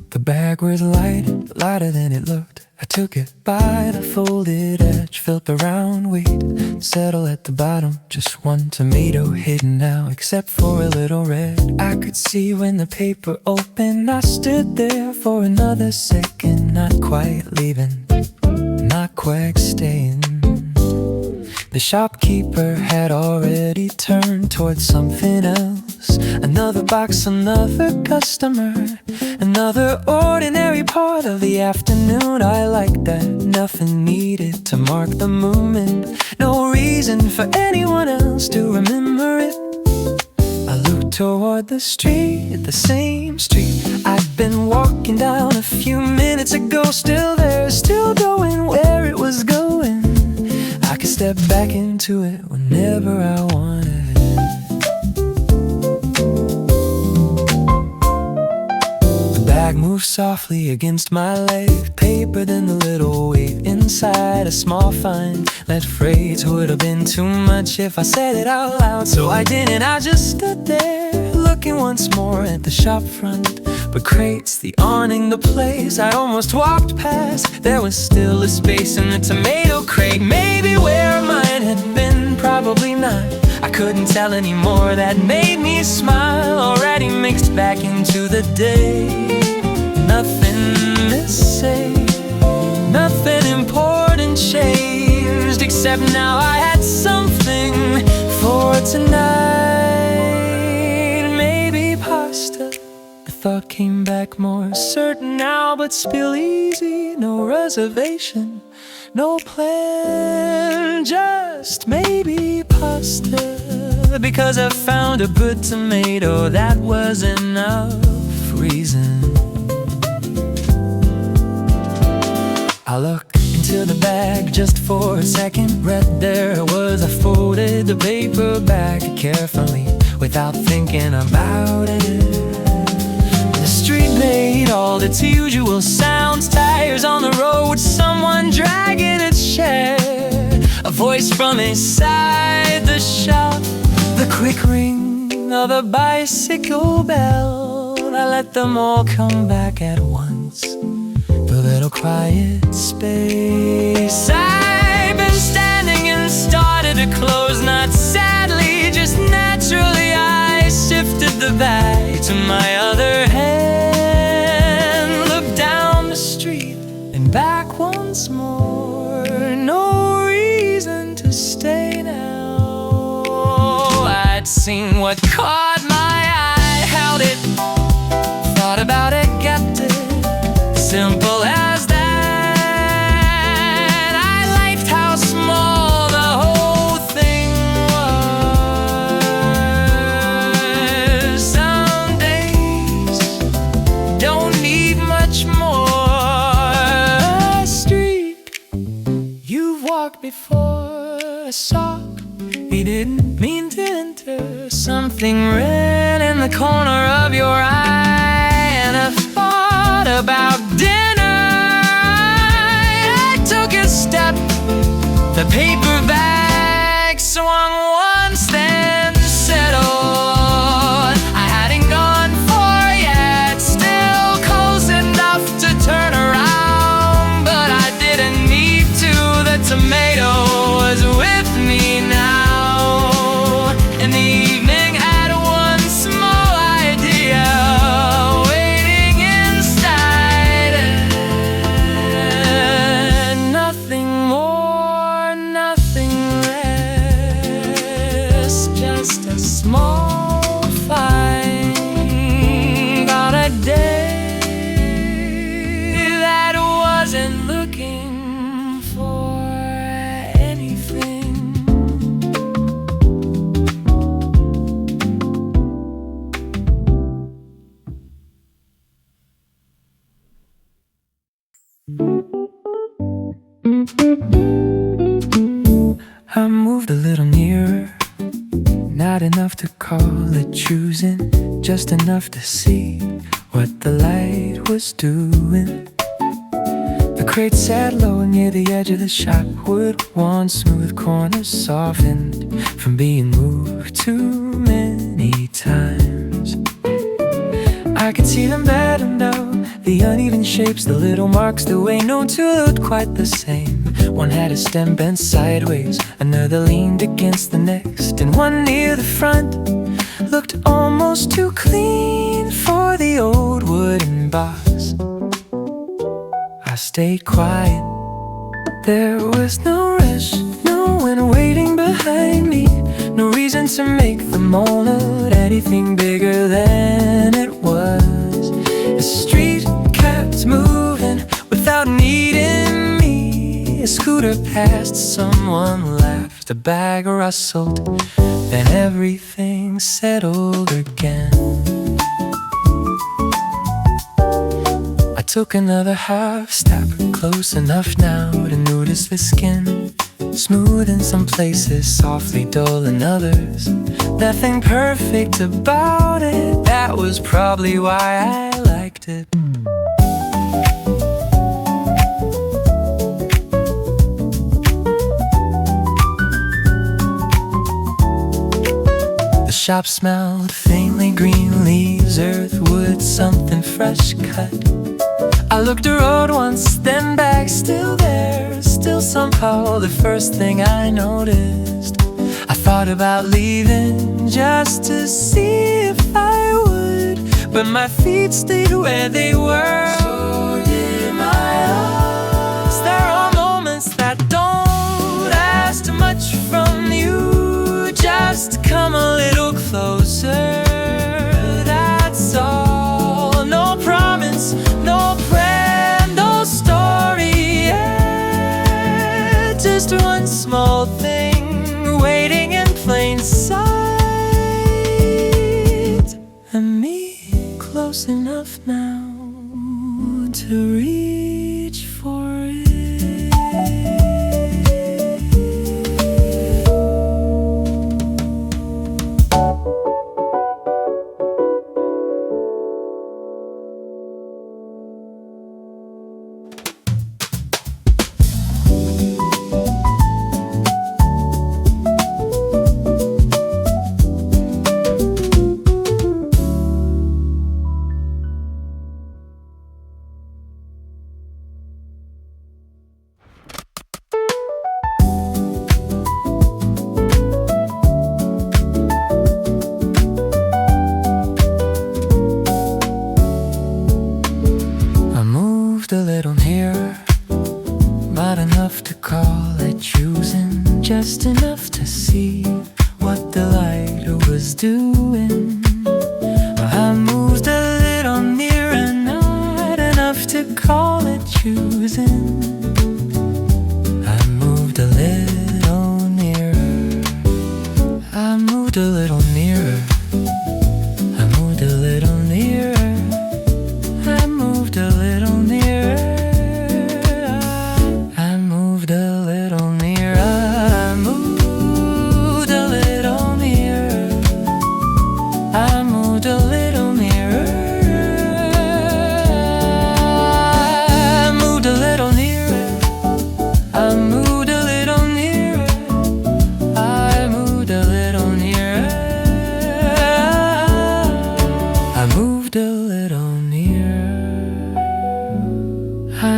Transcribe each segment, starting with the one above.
The bag was light, lighter than it looked. I took it by the folded edge, felt the round weight settle at the bottom. Just one tomato hidden now, except for a little red. I could see when the paper opened. I stood there for another second, not quite leaving, not quite staying. The shopkeeper had already turned towards something else. Another box, another customer, another ordinary part of the afternoon. I liked that, nothing needed to mark the moment. No reason for anyone else to remember it. I looked toward the street, the same street I'd been walking down a few minutes ago. Still there, still going where it was going. I could step back into it whenever I wanted. The bag moved softly against my leg, paper than the little weight inside. A small find, that phrase would have been too much if I said it out loud, so I didn't. I just stood there, looking once more at the shop front. But crates, the awning, the place I almost walked past, there was still a space in the tomato crate. Maybe where mine had been, probably not. I couldn't tell anymore. That made me smile, already mixed back into the day. Nothing missing, nothing important changed, except now I had something for tonight. Maybe pasta. Thought came back more certain now, but spill easy, no reservation, no plan, just maybe pasta. Because I found a good tomato, that was enough reason. I looked into the bag just for a second. Right there was, I folded the paper back carefully without thinking about it. The street made all its usual sounds, tires on the road, someone dragging its chair, a voice from inside the shop, the quick ring of a bicycle bell. I let them all come back at once, the little quiet space. I've been standing and started to close, not sadly, just naturally. I shifted the bag to my other hand, looked down the street and back once more. No reason to stay now. I'd seen what caught my eye, held it, thought about it, kept it, simple as that. I liked how small the whole thing was. Some days don't need much more. A street you've walked before, a sock you didn't mean to enter, something red in the corner of your eye, and a thought about dinner. I took a step, the paper bag swung once, then settled. I hadn't gone far yet, still close enough to turn around, but I didn't need to. The tomato was with me now. In the evening had one small idea waiting inside. Nothing more, nothing less, just a small find on a day that wasn't looking for anything. I moved a little nearer, not enough to call it choosing, just enough to see what the light was doing. The crate sat low near the edge of the shop. Wood worn, smooth corners softened from being moved too many times. I could see them better now, the uneven shapes, the little marks, the way no two looked quite the same. One had a stem bent sideways, another leaned against the next, and one near the front looked almost too clean for the old wooden box. I stayed quiet. There was no rush, no one waiting behind me, no reason to make the moment anything bigger than it was. The street kept moving without needing me. A scooter passed, someone laughed, a bag rustled, then everything settled again. I took another half step, close enough now to notice the skin, smooth in some places, softly dull in others. Nothing perfect about it, that was probably why I liked it. The shop smelled faintly green leaves, earth, wood, something fresh cut. I looked the road once, then back, still there, still somehow the first thing I noticed. I thought about leaving just to see if I would, but my feet stayed where they were. So did my eyes. There are moments that don't ask much from you, just come a little closer, that's all. No promise, no plan, no story, yeah. Just one small thing waiting in plain sight, and me close enough now to reach for it. A little nearer, not enough to call it choosing, just enough to see what the light was doing. I moved a little nearer, not enough to call it choosing. I moved a little nearer, I moved a little nearer, I moved a little nearer, I moved a little nearer. I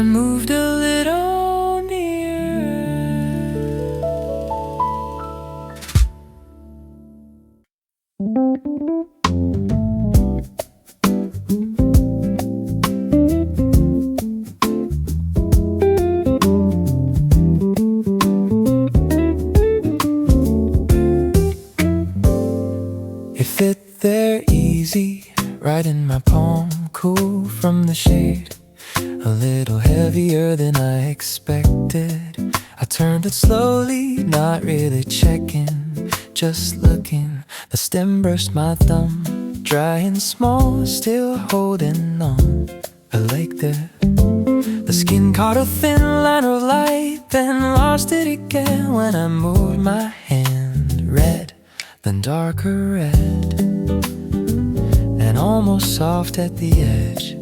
moved a little nearer. It fit there easy, right in my palm, cool from the shade. A little heavier than I expected. I turned it slowly, not really checking, just looking. The stem brushed my thumb, dry and small, still holding on. I liked it. The skin caught a thin line of light, then lost it again when I moved my hand. Red, then darker red, and almost soft at the edge.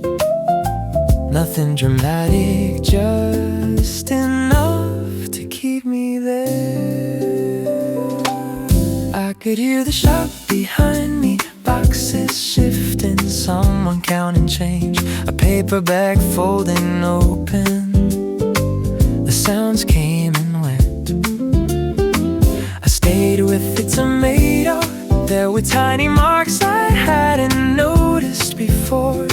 Nothing dramatic, just enough to keep me there. I could hear the shop behind me, boxes shifting, someone counting change, a paper bag folding open. The sounds came and went. I stayed with the tomato. There were tiny marks I hadn't noticed before,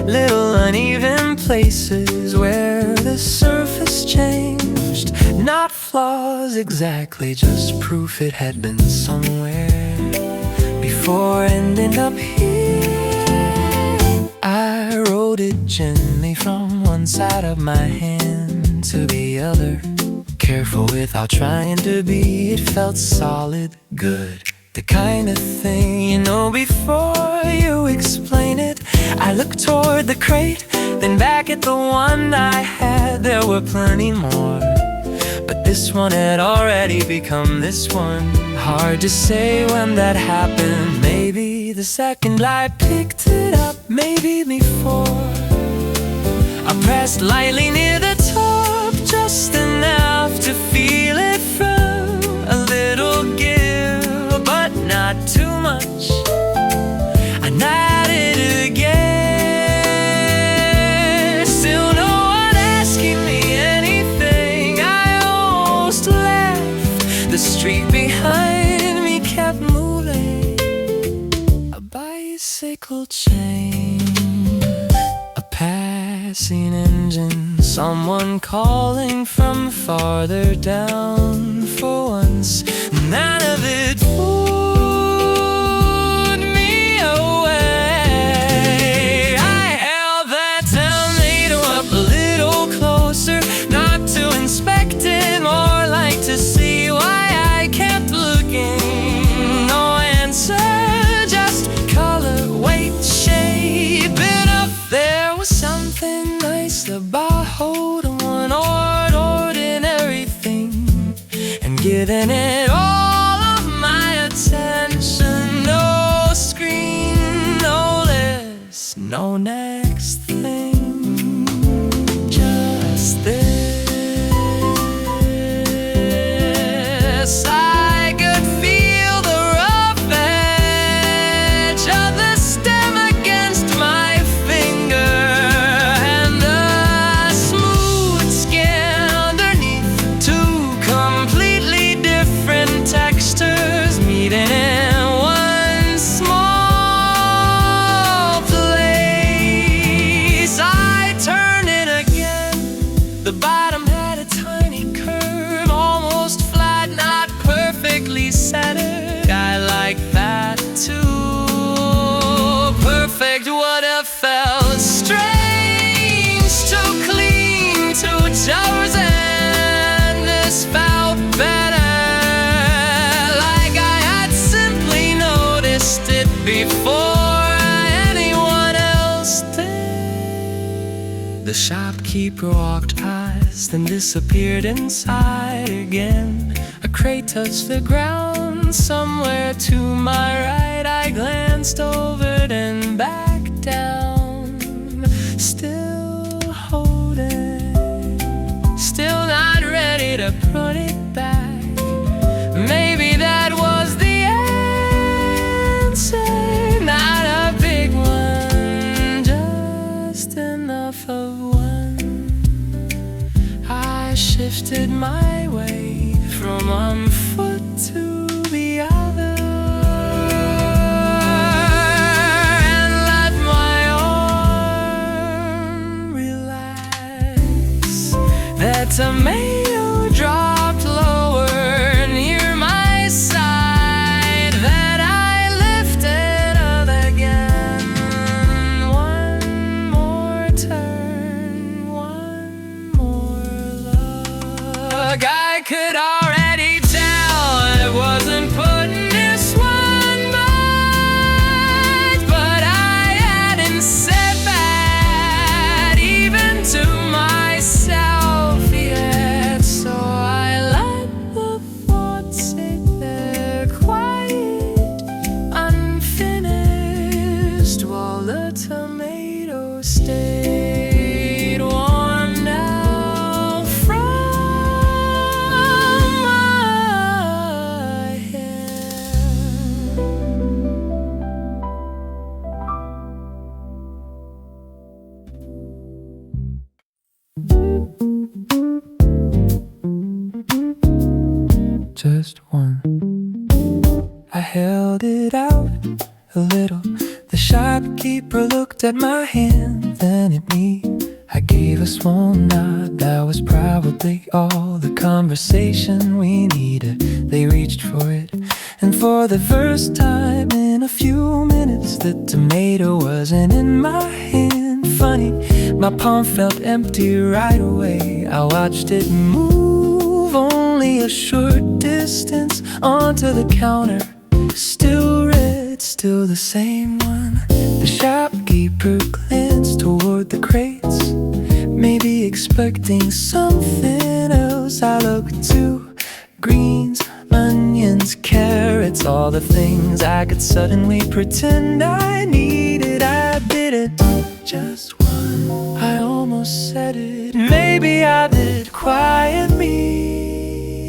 little uneven places where the surface changed. Not flaws exactly, just proof it had been somewhere before ending up here. I wrote it gently from one side of my hand to the other, careful without trying to be. It felt solid, good, the kind of thing you know before you explain it. I looked toward the crate, then back at the one I had. There were plenty more, but this one had already become this one. Hard to say when that happened. Maybe the second I picked it up, maybe before. I pressed lightly near the top, just enough to feel it from. A little give, but not too much. I nodded again, still no one asking me anything. I almost left. The street behind me kept moving, a bicycle chain, a passing engine, someone calling from farther down. For once, none of it pulled me away. I held that tomato up a little closer, not to inspect it, more like to see why I kept looking. No answer, just color, weight, shape enough. There was something nice about holding one ordinary thing and giving it all of my attention. No screen, no list, no next thing, just this. I could feel the rough edge of the stem against my finger, and the smooth skin underneath. Two completely different textures meeting in one small place. I turned it again. The bottom had a tiny curve, almost flat, not perfectly centered. I like that too. Perfect would have felt strange, too clean, too chosen. This felt better, like I had simply noticed it before anyone else did. The shopkeeper walked past, then disappeared inside again. A crate touched the ground somewhere to my right. I glanced over and back down, still holding, still not ready to put it back. Maybe that was the answer. Not a big one, just enough of one. I shifted my weight from one foot to the other, and let my arm relax. That tomato dropped lower near my side, that I lifted up again. One more turn, one more look. I could already tell I wasn't putting this one much, but I hadn't said that even to myself yet. So I let the thought sit there quiet, unfinished, while the tomato stayed. looked at my hand, then at me. I gave a small nod, that was probably all the conversation we needed. They reached for it, and for the first time in a few minutes, the tomato wasn't in my hand. Funny, my palm felt empty right away. I watched it move only a short distance onto the counter. Still red, still the same one. The shopkeeper glanced toward the crates, maybe expecting something else. I looked too. Greens, onions, carrots, all the things I could suddenly pretend I needed. I bit it, just one. I almost said it, maybe I did. Quiet me.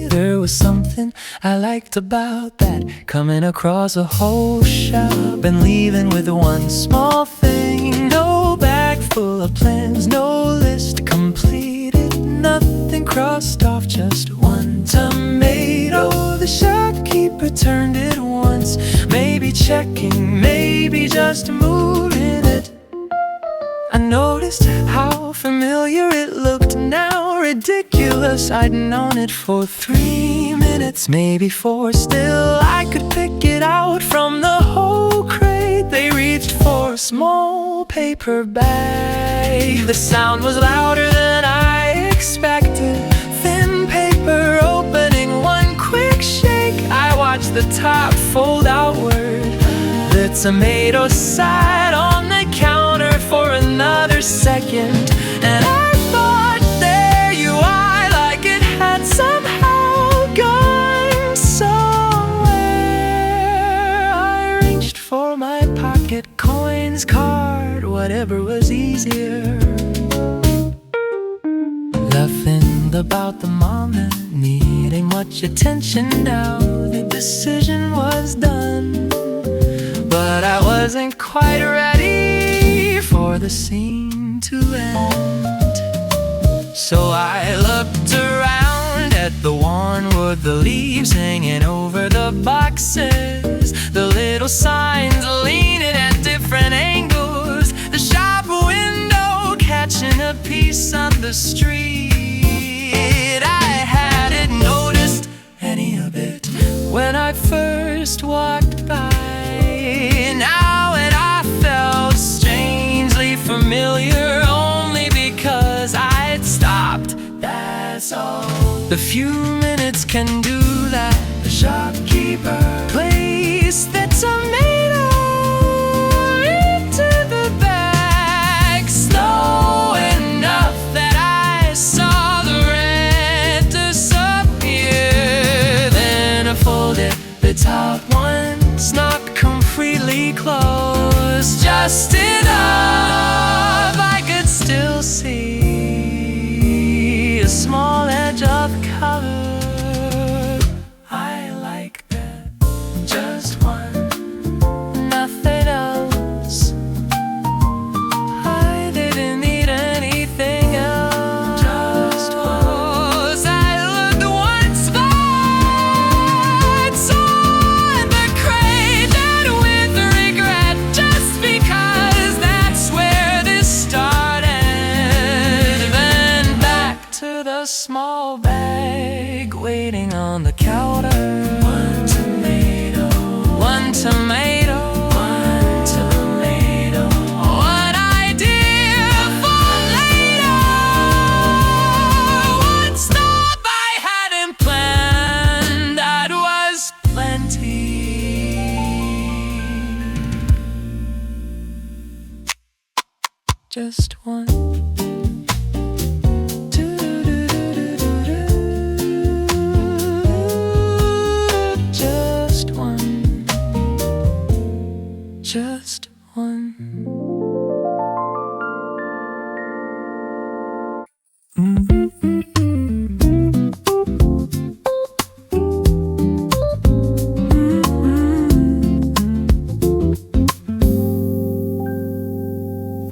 There was something I liked about that, coming across a whole shop and leaving with one small thing. No bag full of plans, no list completed, nothing crossed off, just one tomato. The shopkeeper turned it once, maybe checking, maybe just moving it. I noticed how familiar it looked now, ridiculous. I'd known it for 3 minutes, maybe 4. Still, I could pick it out from the whole crate. They reached for a small paper bag. The sound was louder than I expected. Thin paper opening, one quick shake. I watched the top fold outward. The tomato sat on the counter for another second, and I thought, there you are, like it had somehow gone somewhere. I reached for my pocket, coins, card, whatever was easier. Laughing about the moment, needing much attention now. The decision was done, but I wasn't quite ready for the scene to end. So I looked around at the worn wood, the leaves hanging over the boxes, the little signs leaning at different angles, the shop window catching a piece on the street. I hadn't noticed any of it when I first walked by. Now and I felt strangely familiar, only because I'd stopped, that's all. The few minutes can do that. The shopkeeper placed the tomato into the bag, slow enough that I saw the red disappear. Then I folded the top one's not completely closed, just enough I could still see a small edge of color. I like that, just one, nothing else. I didn't need anything else, just one. I looked once but saw the crate, and with regret, just because that's where this started. Then back to the small bag waiting on the counter. One tomato, one tomato, one tomato. One idea for later, one stop I hadn't planned, that was plenty. Just one. Just one. Just one.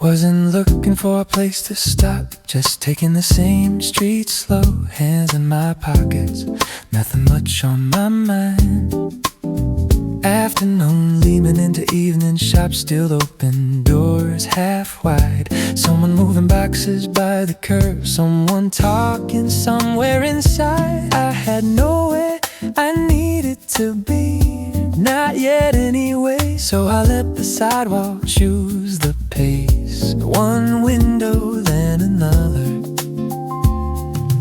Wasn't looking for a place to stop, just taking the same street slow, hands in my pockets, nothing much on my mind. Afternoon leaning into evening, shop still open, doors corners half wide. Someone moving boxes by the curb, someone talking somewhere inside. I had nowhere I needed to be, not yet anyway. So I let the sidewalk choose the pace. One window, then another.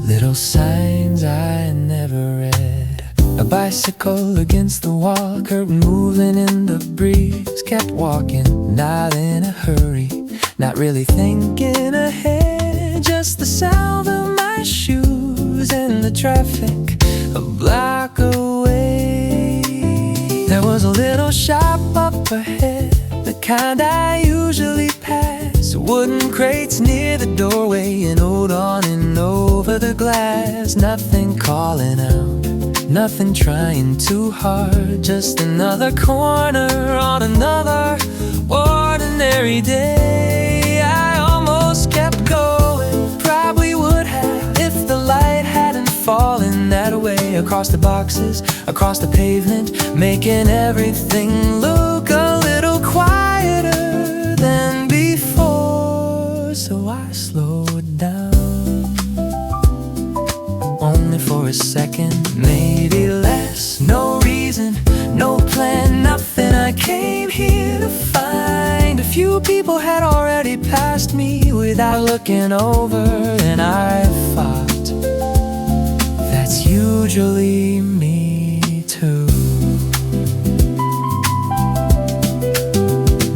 Little signs I never read. A bicycle against the wall, curtain moving in the breeze. Kept walking, not in a hurry, not really thinking ahead. Just the sound of my shoes and the traffic a block away. There was a little shop up ahead, the kind I usually pass. Wooden crates near the doorway, and old awning over the glass. Nothing calling out, nothing trying too hard. Just another corner on another ordinary day. I almost kept going, probably would have if the light hadn't fallen that way. Across the boxes, across the pavement, making everything look a little quieter than before. So I slowed down, only for a second, maybe less. No reason, no plan, nothing. I came here to find. A few people had already passed me without looking over, and I thought that's usually me too.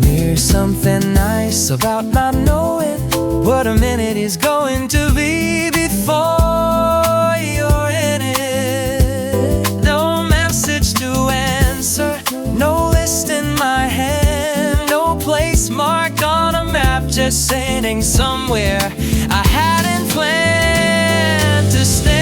There's something nice about not knowing what a minute is going to be before you're in it. No message to answer, no list in my hand, no place marked on a map, just sitting somewhere I hadn't planned to stand.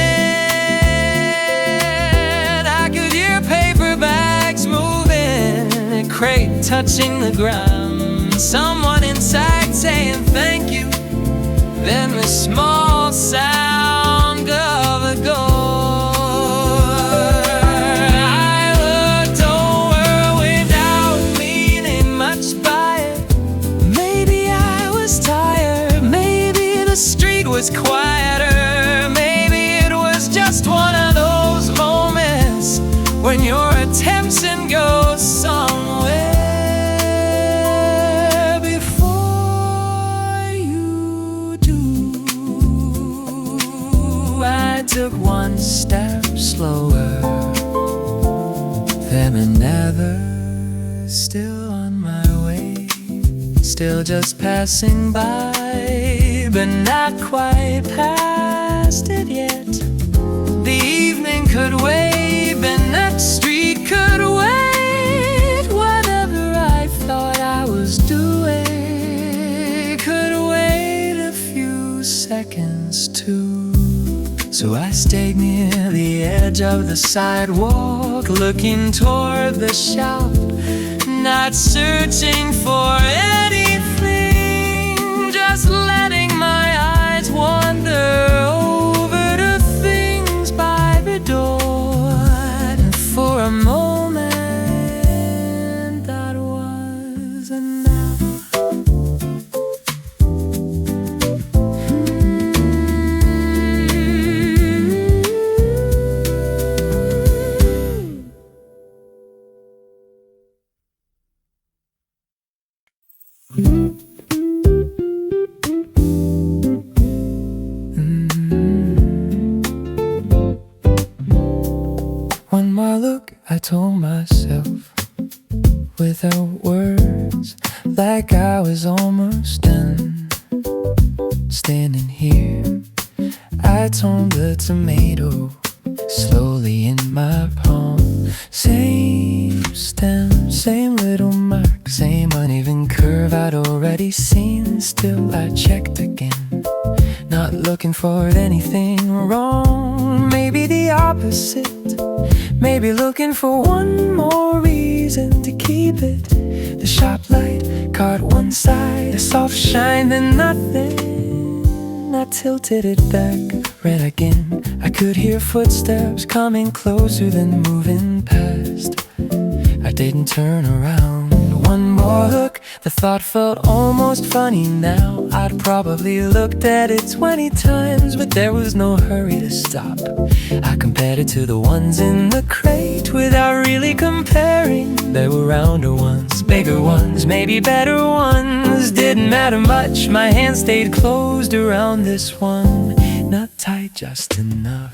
I could hear paper bags moving, a crate touching the ground, someone inside saying thank you, then the small sound of a door. I looked over without meaning much by it. Maybe I was tired, maybe the street was quieter, maybe it was just one of those moments when your attention goes somewhere took one step slower, then another, still on my way, still just passing by, but not quite past it yet. The evening could wait, but that street could wait. Whatever I thought I was doing could wait a few seconds too. So I stayed near the edge of the sidewalk, looking toward the shop, not searching for anything, just letting my eyes wander over to things by the door. And for a moment that was enough. One more look, I told myself, without words, like I was almost done. Standing here, I toned the tomato slowly in my palm. Same stem, same little mark, same uneven curve I'd already seen. Still I checked again, not looking for anything wrong. Maybe the opposite, maybe looking for one more reason to keep it. The shop light caught one side, a soft shine, then nothing. I tilted it back, read again. I could hear footsteps coming closer, then moving past. I didn't turn around. One more look, The thought felt almost funny now. I'd probably looked at it 20 times, but there was no hurry to stop. I compared it to the ones in the crate without really comparing. There were rounder ones, bigger ones, maybe better ones. Didn't matter much, my hand stayed closed around this one. Not tight, just enough.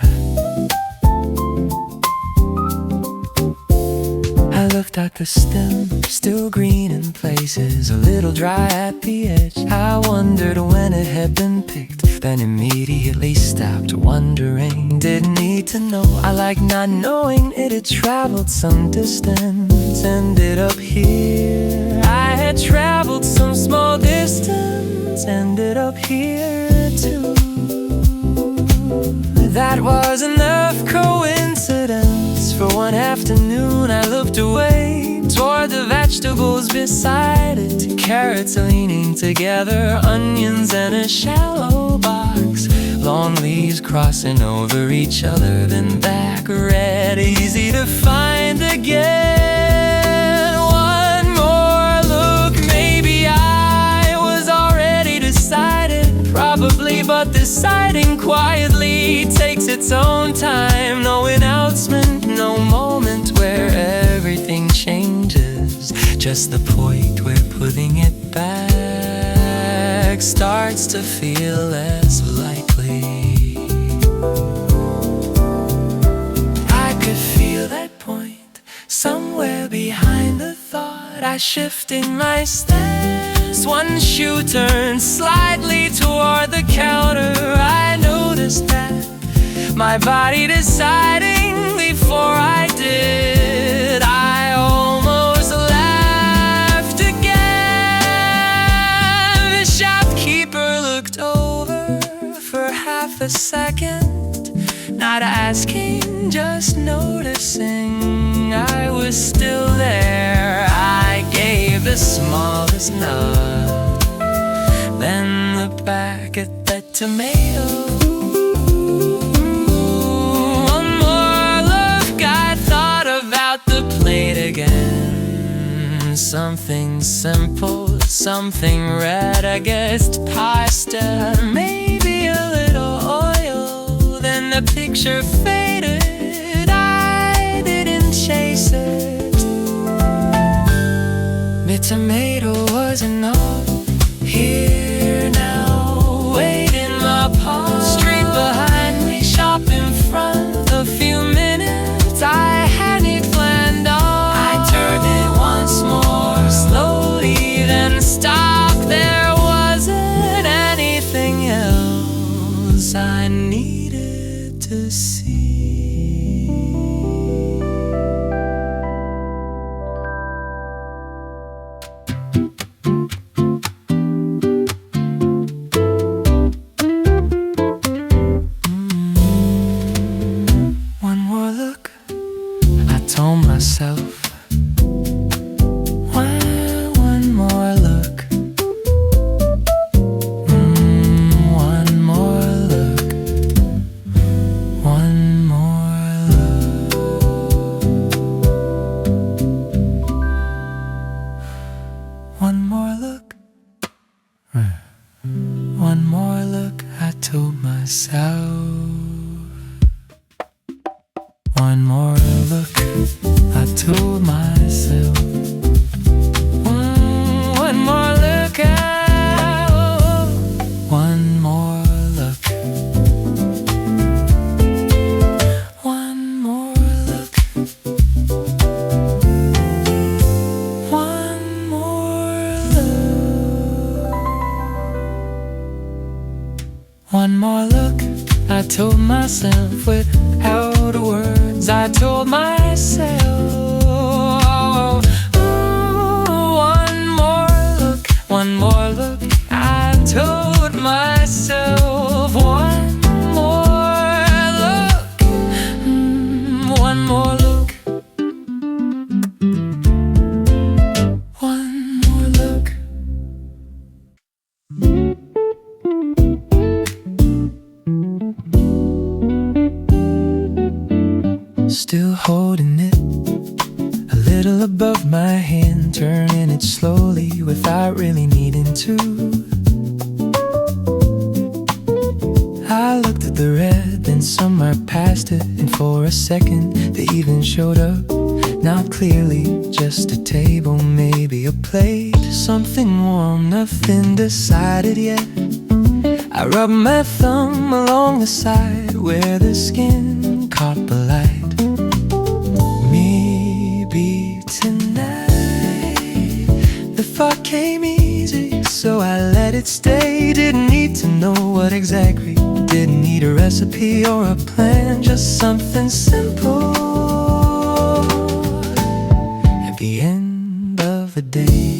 I looked at the stem, still green in places, a little dry at the edge. I wondered when it had been picked, then immediately stopped wondering. Didn't need to know, I like not knowing. It had traveled some distance, ended up here. I had traveled some small distance, ended up here too. That was enough coincidence. For one afternoon I looked away toward the vegetables beside it. 2 carrots leaning together, onions and a shallow box. Long leaves crossing over each other, then back red, easy to find again. One more look, maybe I was already decided. Probably, but deciding quietly takes its own time. No announcement, no moment where everything changes. Just the point where putting it back starts to feel less likely. I could feel that point somewhere behind the thought. I shifted my stance. One shoe turned slightly toward the counter. I noticed that my body deciding before I did. I almost laughed again. The shopkeeper looked over for half a second, not asking, just noticing I was still there. I gave the smallest nod, then looked back at that tomato. One more look, I thought about the plate again. Something simple, something red, I guessed pasta, maybe a little oil. Then the picture faded, I didn't chase it. The tomato wasn't all here now, wait in my palm. Street behind me, shop in front. A few minutes I hadn't planned on. I turned it once more, slowly, then stopped. There wasn't anything else I needed to see. Told myself, one more look, one more look, one more look, one more look, one more look, I told myself. One more look, I told myself. One more look, one more look, one more look, one more look, one more look, I told myself without a word. I told myself, one more look, I told myself, one more look, one more look, one more look. Still holding it, a little above my hand, turning it slowly without really needing to. I looked at the red, then somewhere past it, and for a second they even showed up. Not clearly, just a table, maybe a plate, something warm, nothing decided yet. I rubbed my thumb along the side where the skin caught the light. Maybe tonight. The thought came easy, so I let it stay. Didn't need to know what exactly, didn't need a recipe or a plan, just something simple. At the end of the day,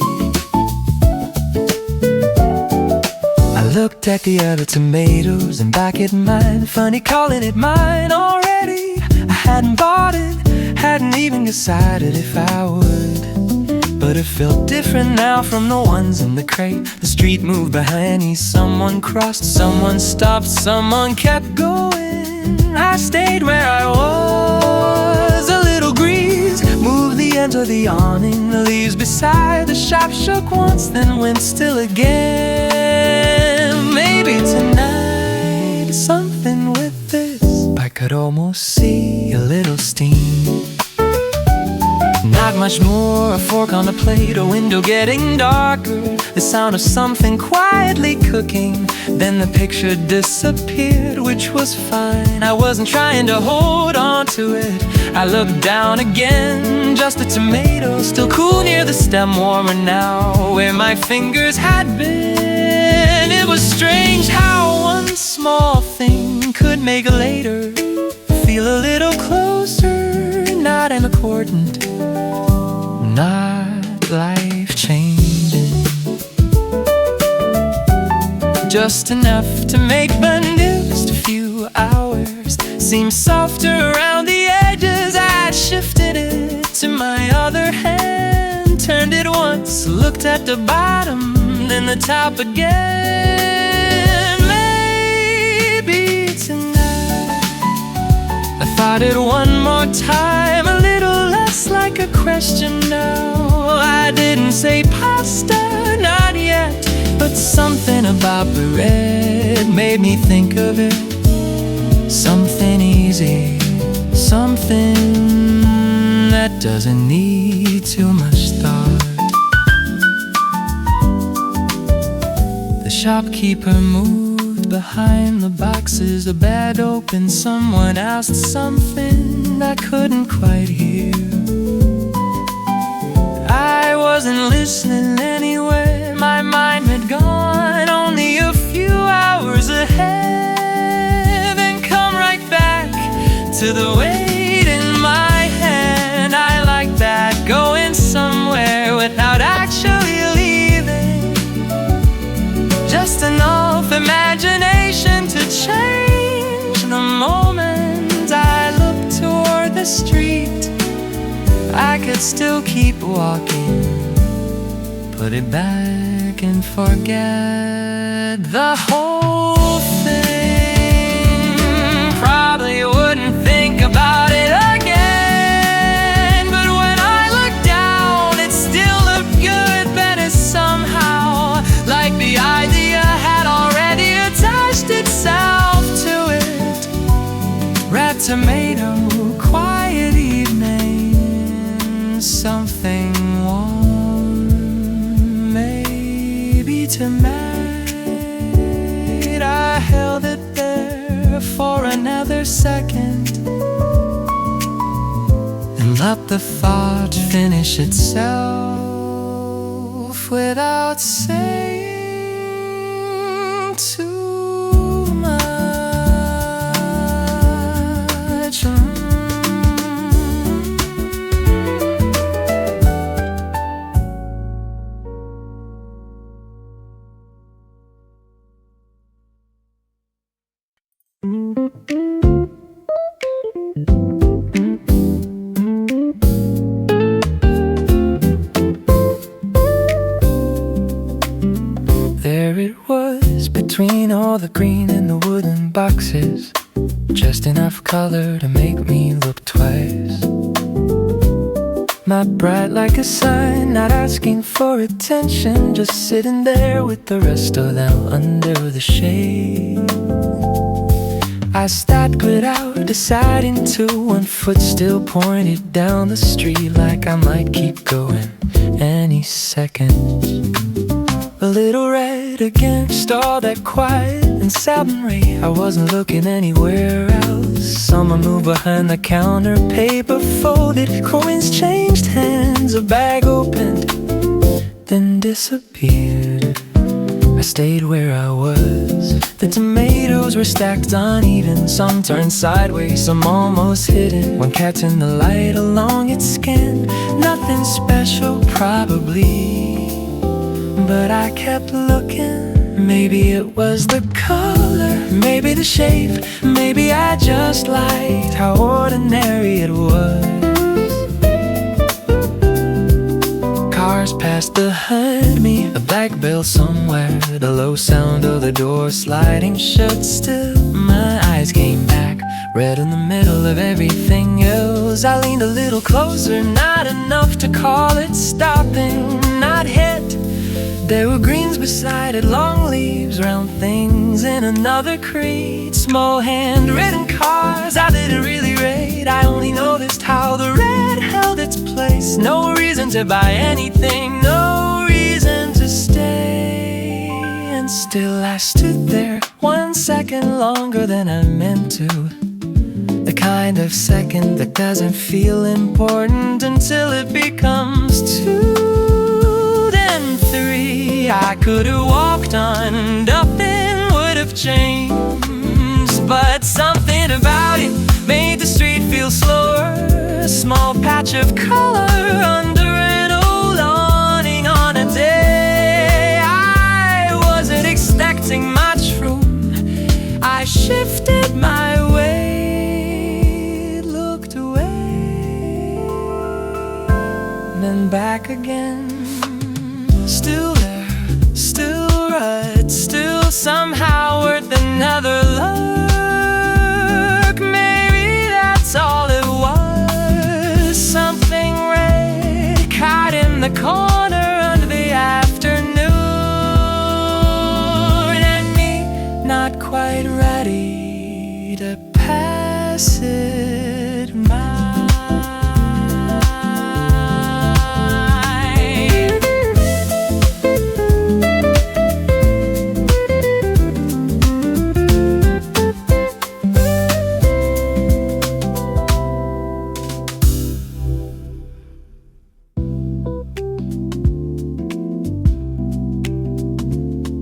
I looked at the other tomatoes and back at mine. Funny calling it mine already. I hadn't bought it, hadn't even decided if I would. But it felt different now from the ones in the crate. The street moved behind me, someone crossed, someone stopped, someone kept going. I stayed where I was. A little breeze moved the ends of the awning. The leaves beside the shop shook once, then went still again. Maybe tonight, something with this. I could almost see a little steam. Not much more, a fork on the plate, a window getting darker, the sound of something quietly cooking. Then the picture disappeared, which was fine. I wasn't trying to hold on to it. I looked down again, just a tomato, still cool near the stem, warmer now where my fingers had been. It was strange how one small thing could make a later feel a little closer, not important, not life-changing, just enough to make the next few hours seem softer around the edges. I shifted it to my other hand, turned it once, looked at the bottom, then the top again. Maybe tonight, I thought it one more time, a little less like a question now. I didn't say pasta, not yet, but something about bread made me think of it. Something easy, something that doesn't need too much thought. The shopkeeper moved behind the boxes, a bed open, someone asked something I couldn't quite hear. I wasn't listening anyway, my mind had gone only a few hours ahead. Then come right back to the weight in my hand. I like that, going somewhere without actually leaving, just enough imagination to change the moment I look toward the street. I could still keep walking, put it back and forget the whole thing. Probably wouldn't think about it again, but when I look down, it still looked good, better somehow, like the idea had already attached itself to it. Red tomato, quiet evening, something warm. Maybe tonight, I held it there for another second and let the thought finish itself without saying too much. There it was, between all the green and the wooden boxes, just enough color to make me look twice. My bright like a sign, not asking for attention, just sitting there with the rest of them under the shade. I staggered out, deciding to, one foot still pointed down the street, like I might keep going any second. A little red against all that quiet and sound ray. I wasn't looking anywhere else. Someone moved behind the counter, paper folded, coins changed hands, a bag opened, then disappeared. I stayed where I was. The tomatoes were stacked uneven, some turned sideways, some almost hidden. One catching the light along its skin. Nothing special probably, but I kept looking. Maybe it was the color, maybe the shape, maybe I just liked how ordinary it was. Cars passed behind me, a black bell somewhere, the low sound of the door sliding shut. Still, my eyes came back, red in the middle of everything else. I leaned a little closer, not enough to call it stopping, not hit. There were greens beside it, long leaves, round things in another crate. Small handwritten cars I didn't really rate. I only noticed how the red held its place. No reason to buy anything, no reason to stay. And still I stood there 1 second longer than I meant to. The kind of second that doesn't feel important until it becomes two. I could have walked on, nothing would have changed, but something about it made the street feel slower. A small patch of color under an old awning on a day I wasn't expecting much from. I shifted my weight, looked away, then back again. Still there, still right, still somehow worth another look. Maybe that's all it was. Something red caught in the corner under the afternoon, and me not quite ready to pass it by.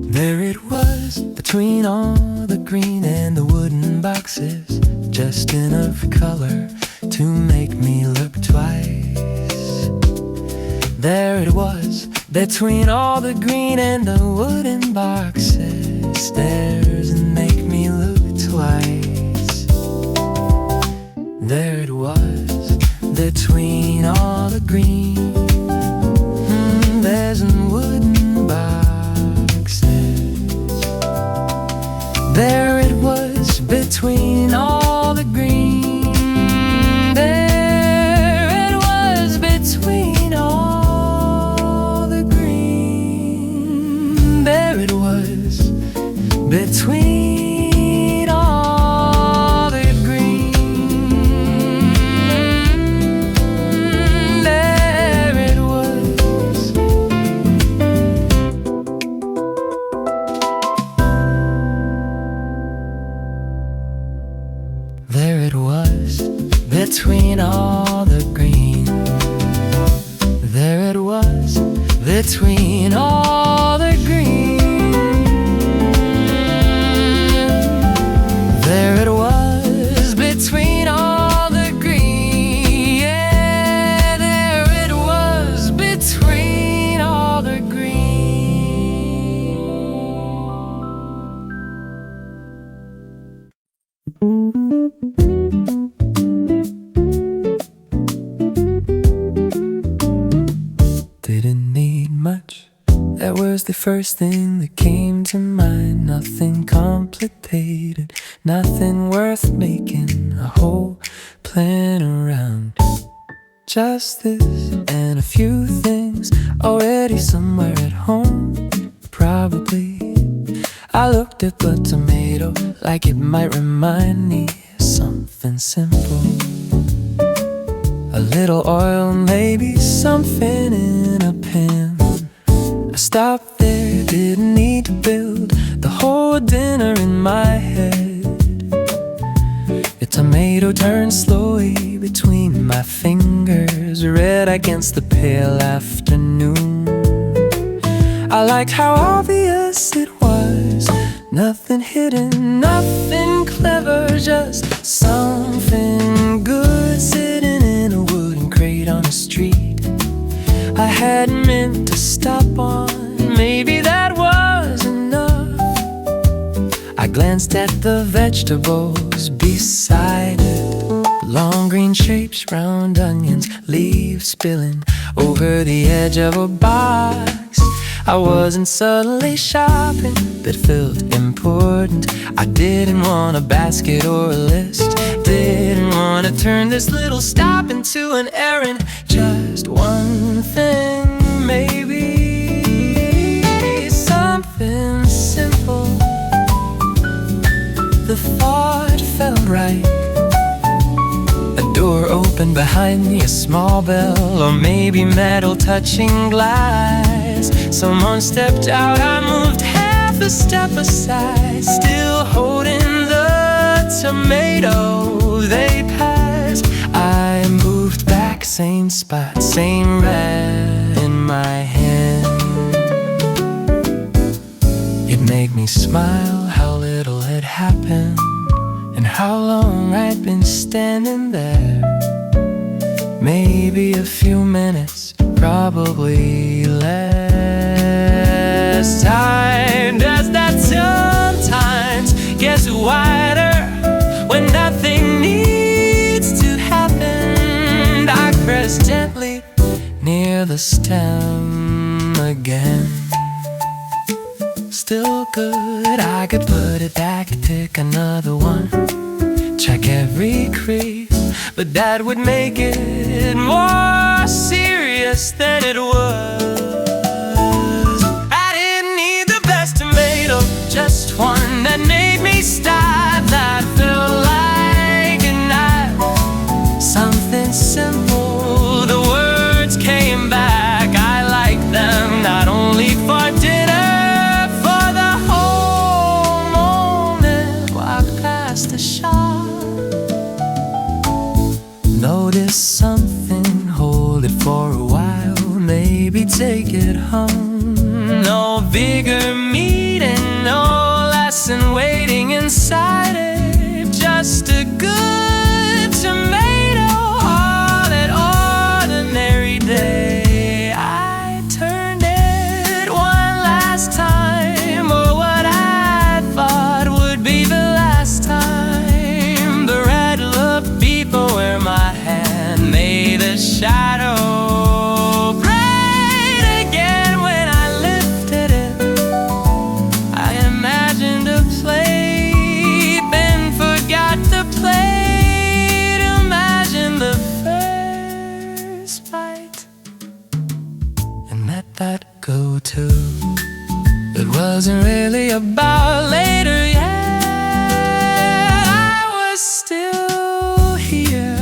There it was, between all the green and the wooden boxes, just enough color to make me look twice. There it was, between all the green and the wooden boxes, stares and make me look twice. There it was, between all the green, there's a wooden box. There it was, between all the green. There it was, between all the green. There it was, between all the green. There it was. There it was, between all the green. There it was, between all the green. There it was, between all the green. Yeah, there it was, between all the green. Didn't need much, that was the first thing that came to mind. Nothing complicated, nothing worth making a whole plan around. just this and a few things already somewhere at home, probably. I looked at the tomato like it might remind me of something simple. A little oil, maybe something in a pan. I stopped there, didn't need to build the whole dinner in my head. The tomato turned slowly between my fingers, red against the pale afternoon. I liked how obvious it was. Nothing hidden, nothing clever, just something good sitting in a wooden crate on the street. I hadn't meant to stop on, maybe that was enough. I glanced at the vegetables beside it. Long green shapes, round onions, leaves spilling over the edge of a box. I wasn't subtly shopping, but felt important. I didn't want a basket or a list. Didn't want to turn this little stop into an errand. Just one thing, maybe something simple. The thought felt right. A door opened behind me, a small bell, or maybe metal touching glass. Someone stepped out, I moved half a step aside, still holding the tomato they passed. I moved back, same spot, same red in my hand. It made me smile how little had happened, and how long I'd been standing there. Maybe a few minutes, probably less. Time does that sometimes, gets wider when nothing needs to happen. I press gently near the stem again. Still good, I could put it back, pick another one, check every crease, but that would make it more serious than it was. I didn't need the best tomato, just one that made me stop, that felt like a knife. Something simple, the words came back. I like them, not only for dinner, for the whole moment. Walk past the shop, notice something, hold it for a while, maybe take it home. No bigger meeting, no lesson waiting inside it, just a good tomato on an ordinary day. I turned it one last time, or what I thought would be the last time. The red looked deeper where my hand made a shadow. That go-to, it wasn't really about later yet. I was still here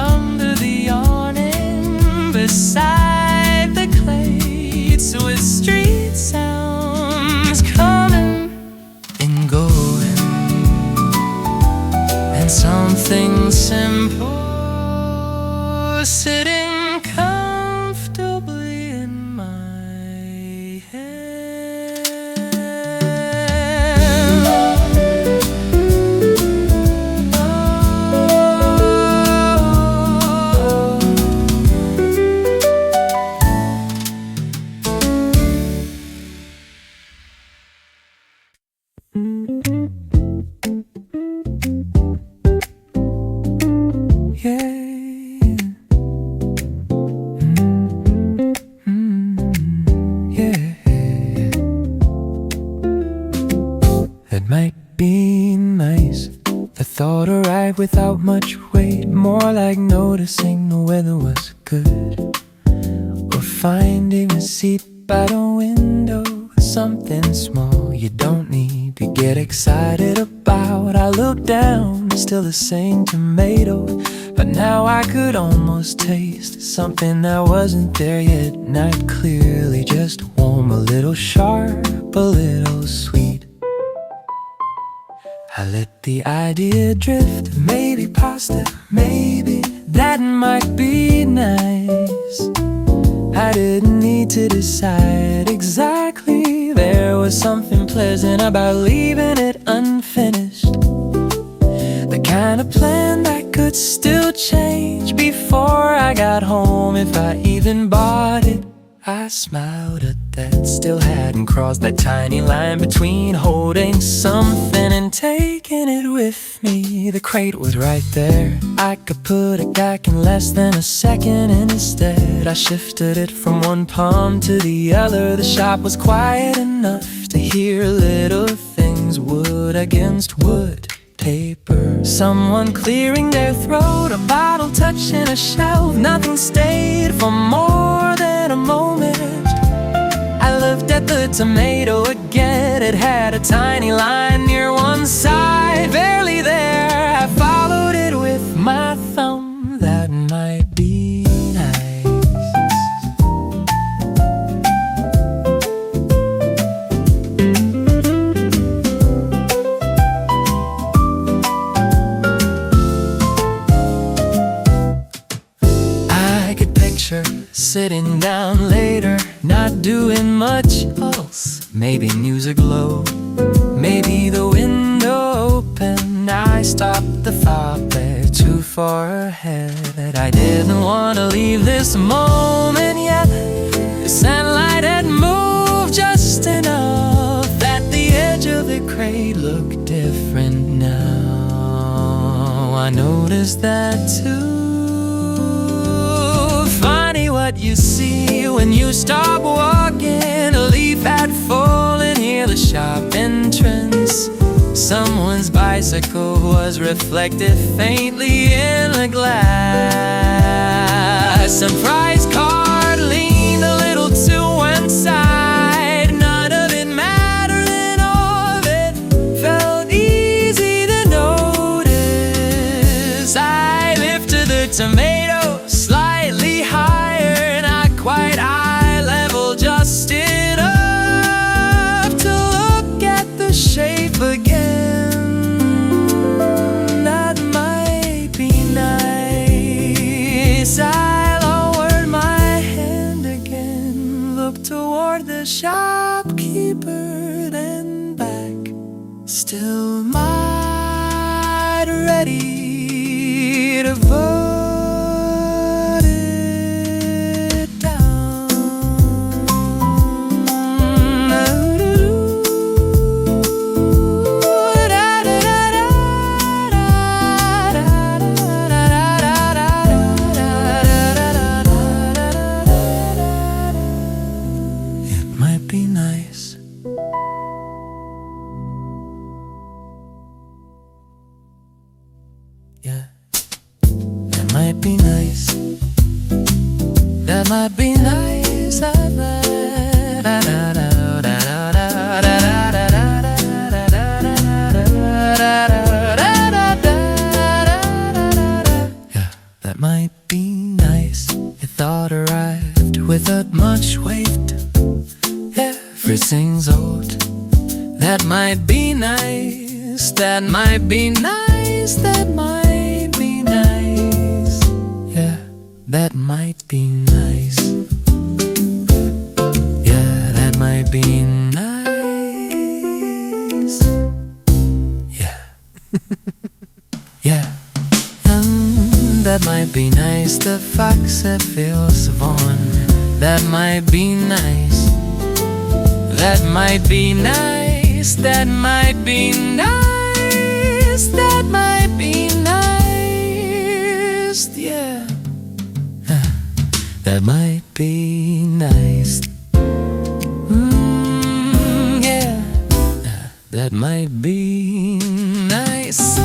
under the awning, beside the crates, with street sounds coming and going, and something simple sitting It might be nice, the thought arrived without much weight, more like like noticing the weather was good, or finding a seat by the window. Something small you don't need to get excited about. I look down, still the same tomato, but now I could almost taste something that wasn't there yet. Not clearly just warm, a little sharp, a little sweet. I let the idea drift, maybe pasta, maybe that might be nice. I didn't need to decide exactly. There was something pleasant about leaving it unfinished, the kind of plan that could still change before I got home. If I even bought it, I smiled at that. Still hadn't crossed that tiny line between holding something and taking it with me. The crate was right there, I could put it back in less than a second, and instead I shifted it from one palm to the other. The shop was quiet enough to hear little things, wood against wood, paper, someone clearing their throat, a bottle touching a shelf. Nothing stayed for more than a moment. I looked at the tomato again. It had a tiny line near one side, barely there. I followed it with my thumb. That might be nice. Sitting down later, not doing much else. Maybe music low, maybe the window open. I stopped the thought there too far ahead. I didn't want to leave this moment yet. The sunlight had moved just enough that the edge of the crate looked different now. I noticed that too. What you see when you stop walking, a leaf had fallen near the shop entrance. Someone's bicycle was reflected faintly in the glass. A prize card leaned a little to one side. None of it mattered and all of it felt easy to notice. I lifted the tomato slightly higher, quite eye level, just enough to look at the shape again. That might be nice. I lowered my hand again, looked toward the shopkeeper, then back. Still might ready to vote. Yeah, that might be nice. That might be nice. Yeah, that might be nice. Your thought arrived without much weight. Everything's old. That might be nice. That might be nice. That might be nice. Yeah, that might be nice. Yeah, that might be nice. Yeah. Yeah. That might be nice. The fox that feels born. That might be nice. That might be nice. That might be nice. That might be nice. Yeah. That might be nice. Yeah. That might be nice.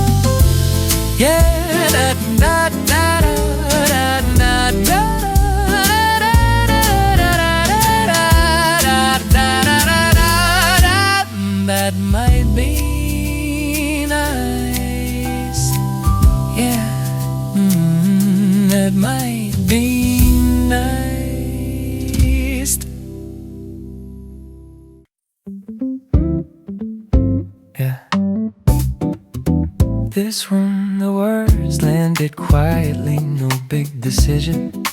Yeah. That that might be nice. Yeah. This one, the words landed quietly. No big decision,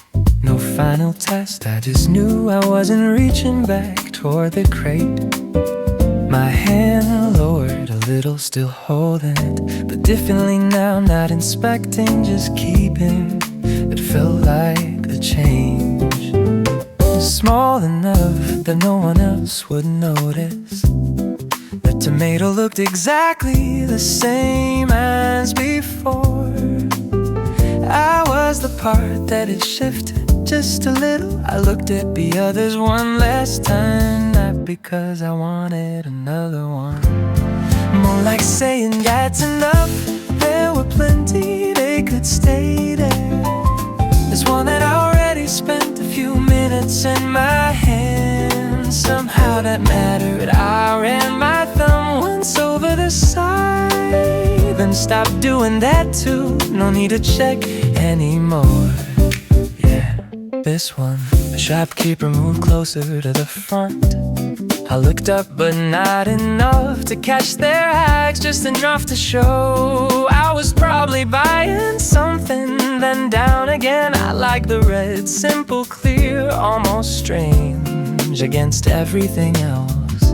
no final test. I just knew I wasn't reaching back toward the crate. My hand lowered a little, still holding it, but differently now, not inspecting, just keeping. It felt like a change, small enough that no one else would notice. The tomato looked exactly the same as before. I was the part that had shifted just a little. I looked at the others one last time, not because I wanted another one. More like saying that's enough. There were plenty, they could stay there. There's one that already spent a few minutes in my hand. Somehow that mattered. I ran my thumb once over the side, then stopped doing that too. No need to check anymore. This one, the shopkeeper moved closer to the front. I looked up, but not enough to catch their eyes, just enough to show I was probably buying something. Then down again, I like the red, simple, clear, almost strange against everything else.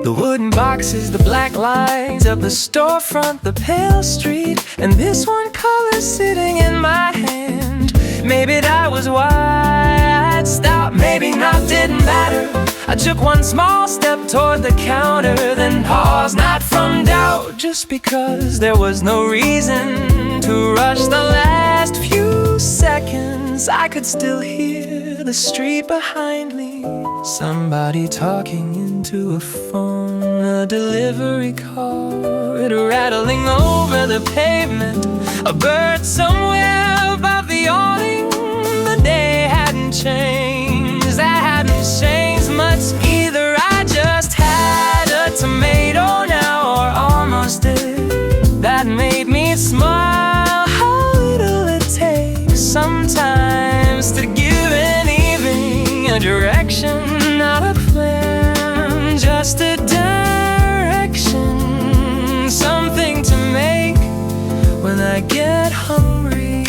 The wooden boxes, the black lines of the storefront, the pale street, and this one color sitting in my hand. Maybe that was why I'd stopped, maybe not, didn't matter. I took one small step toward the counter, then paused, not from doubt, just because there was no reason to rush the last few seconds. I could still hear the street behind me, somebody talking into a phone, a delivery car, it rattling over the pavement, a bird somewhere above the awning. The day hadn't changed, I hadn't changed much either. I just had a tomato now, or almost did. That made me smile. How little it takes sometimes to give anything a direction, not a plan, just a direction, something to make when I get hungry,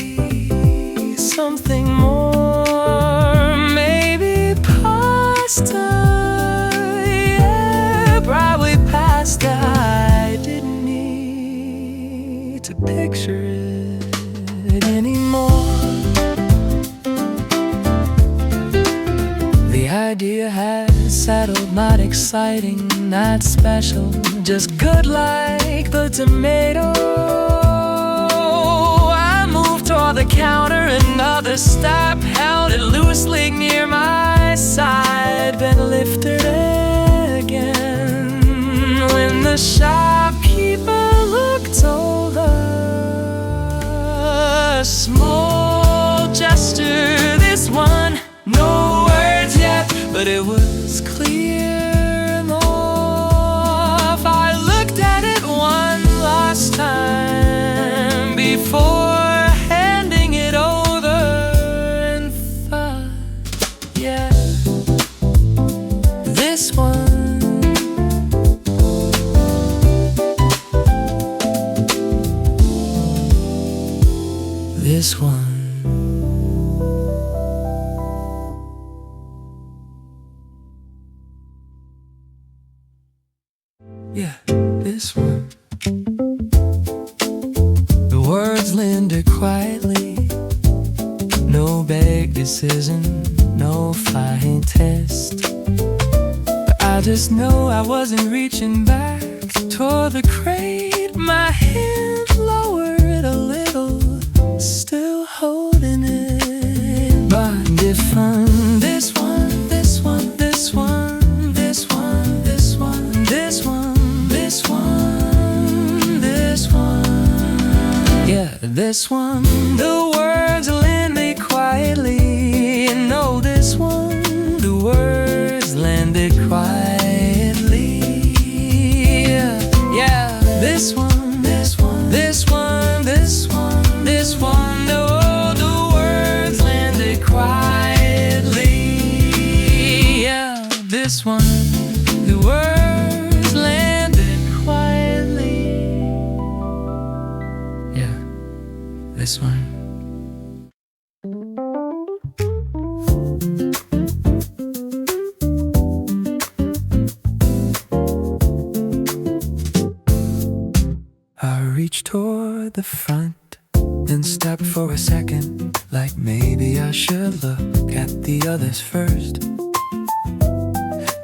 something more, maybe pasta, yeah, probably pasta. I didn't need to picture it anymore. The idea had settled, not exciting, not special, just good like the tomato. The counter, another stop, held it loosely near my side, then lifted again. When the shopkeeper looked over, a small gesture, this one, no words yet, but it was clear enough. I looked at it one last time before this one. This one. Yeah, this one. The words lingered quietly. No big decision, no fine test. I just know I wasn't reaching back toward the crate. My hand lowered a little, still holding it, but different. This one, this one, this one, this one, this one, this one, this one, this one. Yeah, this one. The words landed quietly. You know this one. The words landed quietly. Yeah, this one, this one, this one, this one, this one. The The words landed quietly. Yeah, this one. I reached toward the front and stopped for a second, like maybe I should look at the others first.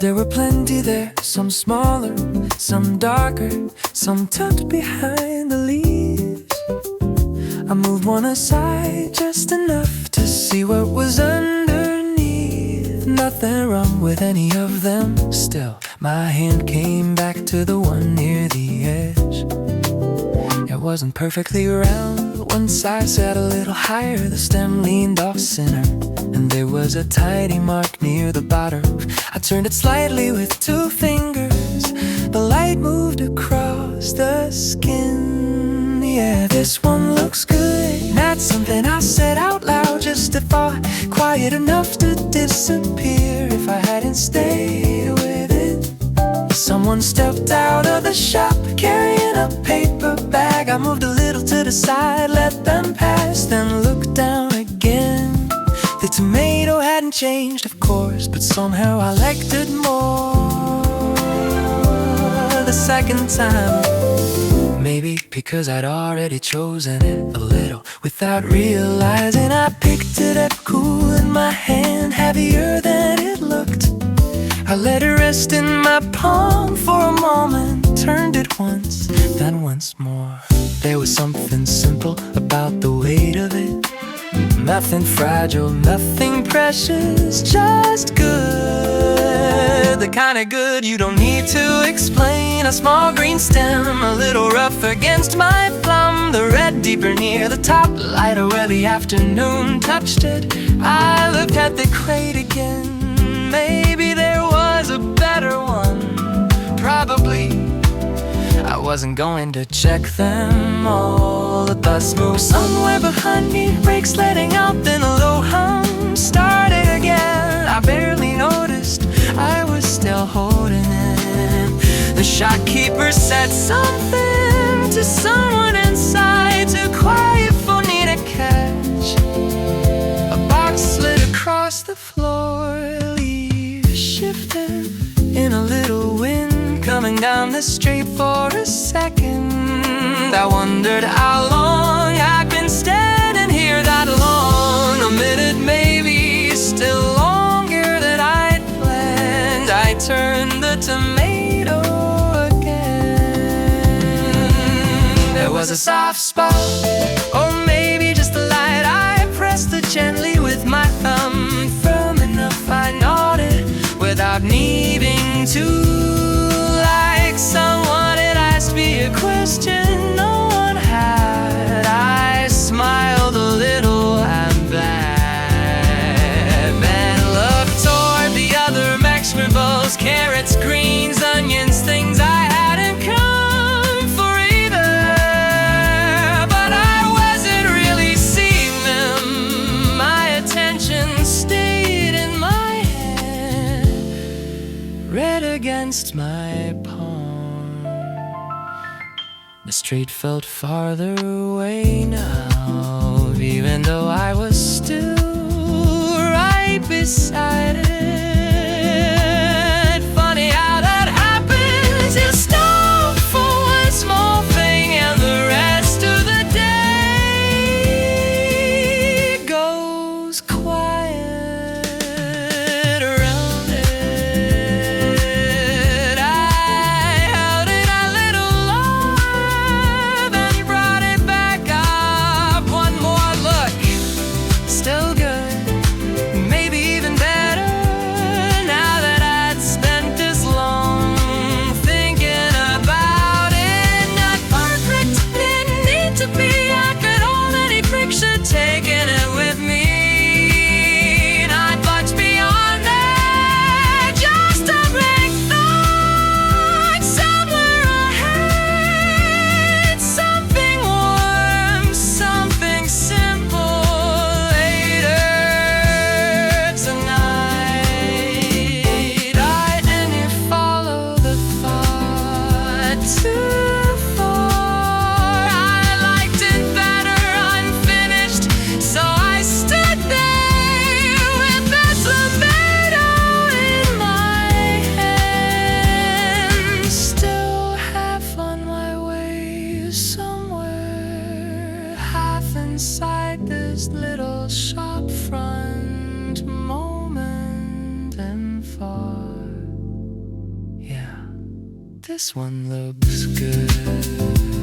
There were plenty there, some smaller, some darker, some tucked behind the leaves. I moved one aside just enough to see what was underneath. Nothing wrong with any of them. Still, my hand came back to the one near the edge. It wasn't perfectly round. One side sat a little higher, the stem leaned off center, and there was a tiny mark near the bottom. I turned it slightly with 2 fingers. The light moved across the skin. Yeah, this one looks good. Not something I said out loud, just a thought, quiet enough to disappear if I hadn't stayed with it. Someone stepped out of the shop carrying a paper bag. I moved a little to the side, let them pass, then looked down again. The tomato hadn't changed, of course, but somehow I liked it more the second time. Maybe because I'd already chosen it a little without realizing. I picked it up cool in my hand, heavier than it looked. I let it rest in my palm for a moment, turned it once, then once more. There was something simple about the weight of it. Nothing fragile, nothing precious, just good. The kind of good you don't need to explain. A small green stem, a little rough against my thumb. The red deeper near the top, lighter where the afternoon touched it. I looked at the crate again. Maybe there was a better one. Probably. I wasn't going to check them all. The bus moved somewhere behind me, brakes letting out, then a low hum started again. I barely noticed I was still holding it. The shopkeeper said something to someone inside, too quiet for me to catch. A box slid across the floor, leaves shifted in a little wind coming down the street. For a second I wondered how long I'd been standing here that long. A minute maybe, still longer than I'd planned. I turned the tomato again. There was a soft spot, or maybe just the light. I pressed it gently with my thumb, firm enough I nodded without needing to. Like someone had asked me a question no one had. I smiled a little and then looked toward the other vegetables, carrots, greens, onions, things I hadn't come for either. But I wasn't really seeing them. My attention stayed in my head, red against my palm. The street felt farther away now, even though I was still right beside it. Funny how that happens. You stop for one small thing and the rest of the day goes quiet around it. Yeah, this one looks good.